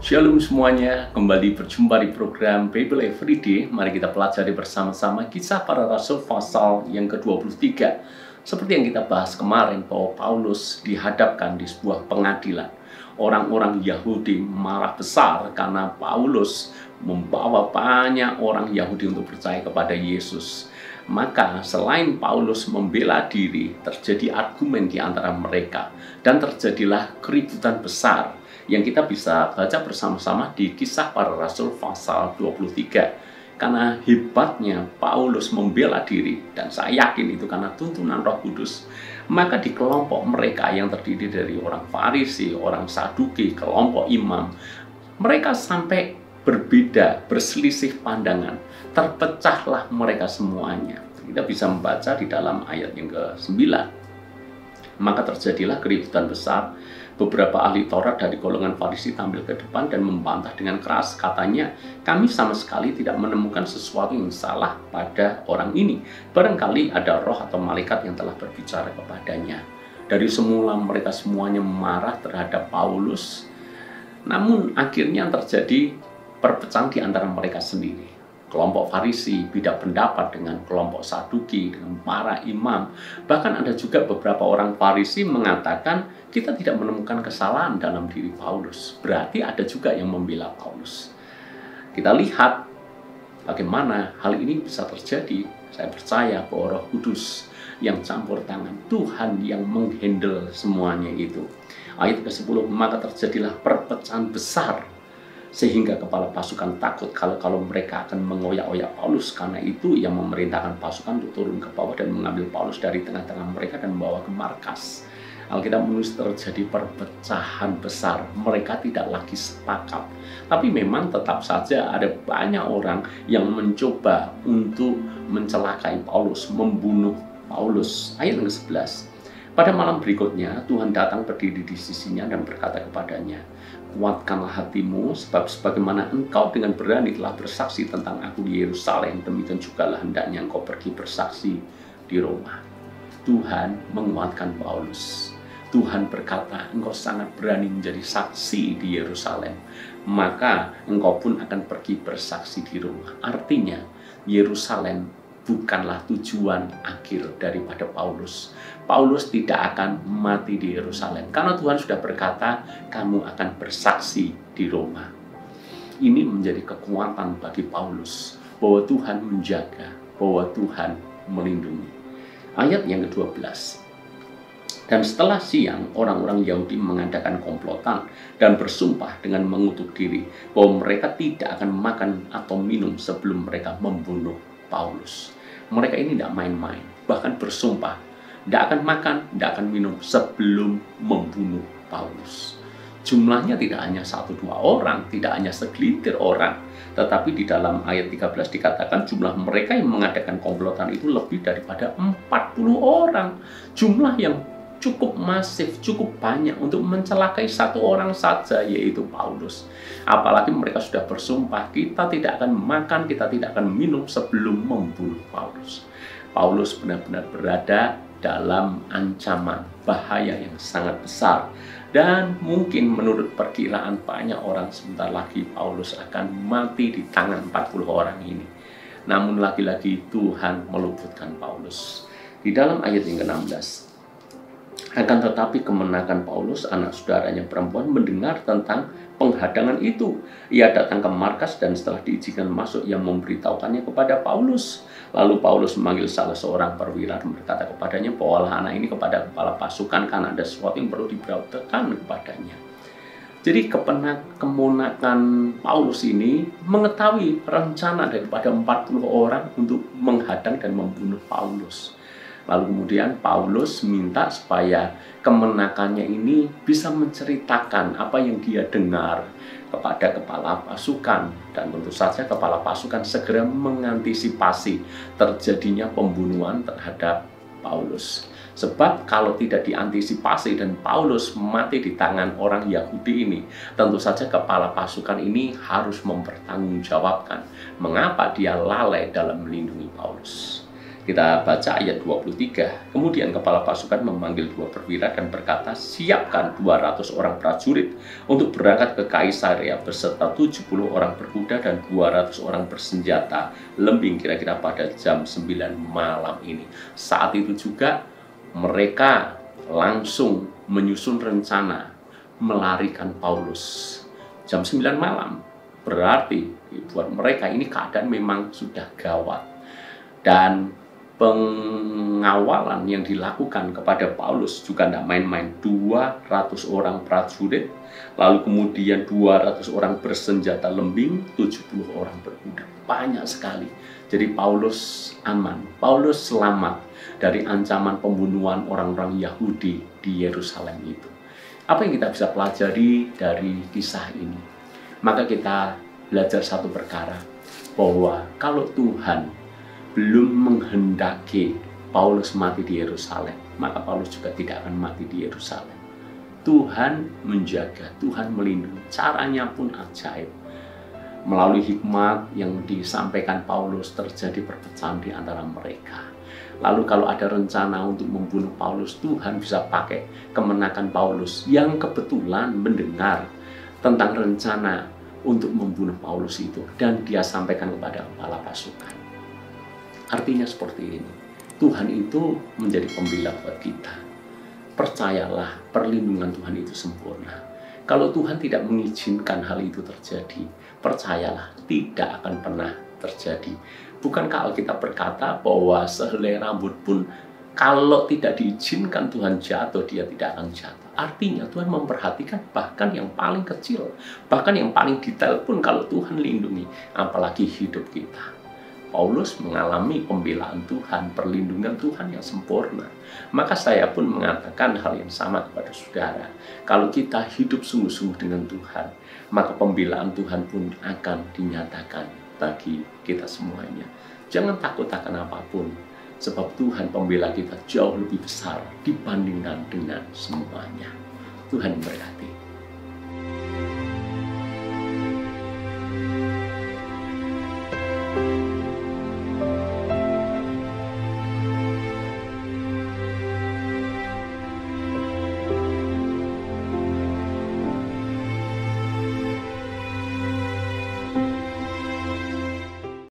Shalom semuanya, kembali berjumpa di program Bible Everyday. Mari kita pelajari bersama-sama Kisah Para Rasul pasal yang ke-23. Seperti yang kita bahas kemarin, bahwa Paulus dihadapkan di sebuah pengadilan. Orang-orang Yahudi marah besar karena Paulus membawa banyak orang Yahudi untuk percaya kepada Yesus. Maka selain Paulus membela diri, terjadi argumen di antara mereka. Dan terjadilah keributan besar yang kita bisa baca bersama-sama di Kisah Para Rasul pasal 23. Karena hebatnya Paulus membela diri, dan saya yakin itu karena tuntunan Roh Kudus, maka di kelompok mereka yang terdiri dari orang Farisi, orang Saduki, kelompok imam, mereka sampai berbeda, berselisih pandangan. Terpecahlah mereka semuanya. Kita bisa membaca di dalam ayat yang ke-9. Maka terjadilah keributan besar. Beberapa ahli Taurat dari golongan Farisi tampil ke depan dan membantah dengan keras. Katanya, kami sama sekali tidak menemukan sesuatu yang salah pada orang ini. Barangkali ada roh atau malaikat yang telah berbicara kepadanya. Dari semula mereka semuanya marah terhadap Paulus. Namun akhirnya terjadi perpecahan di antara mereka sendiri. Kelompok Farisi beda pendapat dengan kelompok Saduki, dengan para imam. Bahkan ada juga beberapa orang Farisi mengatakan kita tidak menemukan kesalahan dalam diri Paulus. Berarti ada juga yang membela Paulus. Kita lihat bagaimana hal ini bisa terjadi. Saya percaya bahwa Roh Kudus yang campur tangan, Tuhan yang menghandle semuanya itu. Ayat ke-10, maka terjadilah perpecahan besar, sehingga kepala pasukan takut kalau mereka akan mengoyak-oyak Paulus. Karena itu ia memerintahkan pasukan untuk turun ke bawah dan mengambil Paulus dari tengah-tengah mereka dan membawa ke markas. Alkitab menulis terjadi perpecahan besar. Mereka tidak lagi sepakat. Tapi memang tetap saja ada banyak orang yang mencoba untuk mencelakai Paulus, membunuh Paulus. Ayat ke-11. Pada malam berikutnya, Tuhan datang berdiri di sisinya dan berkata kepadanya, kuatkanlah hatimu, sebab sebagaimana engkau dengan berani telah bersaksi tentang aku di Yerusalem, demikian jugalah hendaknya engkau pergi bersaksi di Roma. Tuhan menguatkan Paulus. Tuhan berkata, engkau sangat berani menjadi saksi di Yerusalem, maka engkau pun akan pergi bersaksi di Roma. Artinya, Yerusalem bukanlah tujuan akhir daripada Paulus. Paulus tidak akan mati di Yerusalem, karena Tuhan sudah berkata, kamu akan bersaksi di Roma. Ini menjadi kekuatan bagi Paulus, bahwa Tuhan menjaga, bahwa Tuhan melindungi. Ayat yang ke-12. Dan setelah siang, orang-orang Yahudi mengadakan komplotan dan bersumpah dengan mengutuk diri bahwa mereka tidak akan makan atau minum sebelum mereka membunuh Paulus. Mereka ini tidak main-main, bahkan bersumpah tidak akan makan, tidak akan minum sebelum membunuh Paulus. Jumlahnya tidak hanya 1-2 orang, tidak hanya segelintir orang, tetapi di dalam ayat 13 dikatakan jumlah mereka yang mengadakan komplotan itu lebih daripada 40 orang. Jumlah yang cukup masif, cukup banyak untuk mencelakai satu orang saja, yaitu Paulus. Apalagi mereka sudah bersumpah, kita tidak akan makan, kita tidak akan minum sebelum membunuh Paulus. Paulus benar-benar berada dalam ancaman, bahaya yang sangat besar. Dan mungkin menurut perkiraan banyak orang sebentar lagi Paulus akan mati di tangan 40 orang ini. Namun lagi-lagi Tuhan meluputkan Paulus. Di dalam ayat yang ke-16, akan tetapi kemenakan Paulus, anak saudaranya perempuan, mendengar tentang penghadangan itu. Ia datang ke markas dan setelah diizinkan masuk, ia memberitahukannya kepada Paulus. Lalu Paulus memanggil salah seorang perwira dan berkata kepadanya, bawalah anak ini kepada kepala pasukan karena ada sesuatu yang perlu diberitahukan kepadanya. Jadi kemenakan Paulus ini mengetahui rencana daripada 40 orang untuk menghadang dan membunuh Paulus. Lalu kemudian Paulus minta supaya kemenakannya ini bisa menceritakan apa yang dia dengar kepada kepala pasukan. Dan tentu saja kepala pasukan segera mengantisipasi terjadinya pembunuhan terhadap Paulus. Sebab kalau tidak diantisipasi dan Paulus mati di tangan orang Yahudi ini, tentu saja kepala pasukan ini harus mempertanggungjawabkan mengapa dia lalai dalam melindungi Paulus. Kita baca ayat 23. Kemudian kepala pasukan memanggil 2 perwira dan berkata, siapkan 200 orang prajurit untuk berangkat ke Kaisarea beserta 70 orang berkuda dan 200 orang bersenjata lembing kira-kira pada jam 9 malam ini. Saat itu juga mereka langsung menyusun rencana melarikan Paulus. Jam 9 malam berarti buat mereka ini keadaan memang sudah gawat. Dan pengawalan yang dilakukan kepada Paulus juga tidak main-main. 200 orang prajurit, lalu kemudian 200 orang bersenjata lembing, 70 orang berkuda. Banyak sekali. Jadi Paulus aman, Paulus selamat dari ancaman pembunuhan orang-orang Yahudi di Yerusalem itu. Apa yang kita bisa pelajari dari kisah ini? Maka kita belajar satu perkara, bahwa kalau Tuhan belum menghendaki Paulus mati di Yerusalem, maka Paulus juga tidak akan mati di Yerusalem. Tuhan menjaga, Tuhan melindungi. Caranya pun ajaib. Melalui hikmat yang disampaikan Paulus, terjadi perpecahan di antara mereka. Lalu kalau ada rencana untuk membunuh Paulus, Tuhan bisa pakai kemenakan Paulus yang kebetulan mendengar tentang rencana untuk membunuh Paulus itu, dan dia sampaikan kepada kepala pasukan. Artinya seperti ini, Tuhan itu menjadi pembela buat kita. Percayalah, perlindungan Tuhan itu sempurna. Kalau Tuhan tidak mengizinkan hal itu terjadi, percayalah, tidak akan pernah terjadi. Bukankah Alkitab berkata bahwa sehelai rambut pun kalau tidak diizinkan Tuhan jatuh, dia tidak akan jatuh. Artinya Tuhan memperhatikan bahkan yang paling kecil, bahkan yang paling detail pun kalau Tuhan lindungi, apalagi hidup kita. Paulus mengalami pembelaan Tuhan, perlindungan Tuhan yang sempurna. Maka saya pun mengatakan hal yang sama kepada saudara. Kalau kita hidup sungguh-sungguh dengan Tuhan, maka pembelaan Tuhan pun akan dinyatakan bagi kita semuanya. Jangan takut akan apapun, sebab Tuhan pembela kita jauh lebih besar dibandingkan dengan semuanya. Tuhan memberkati.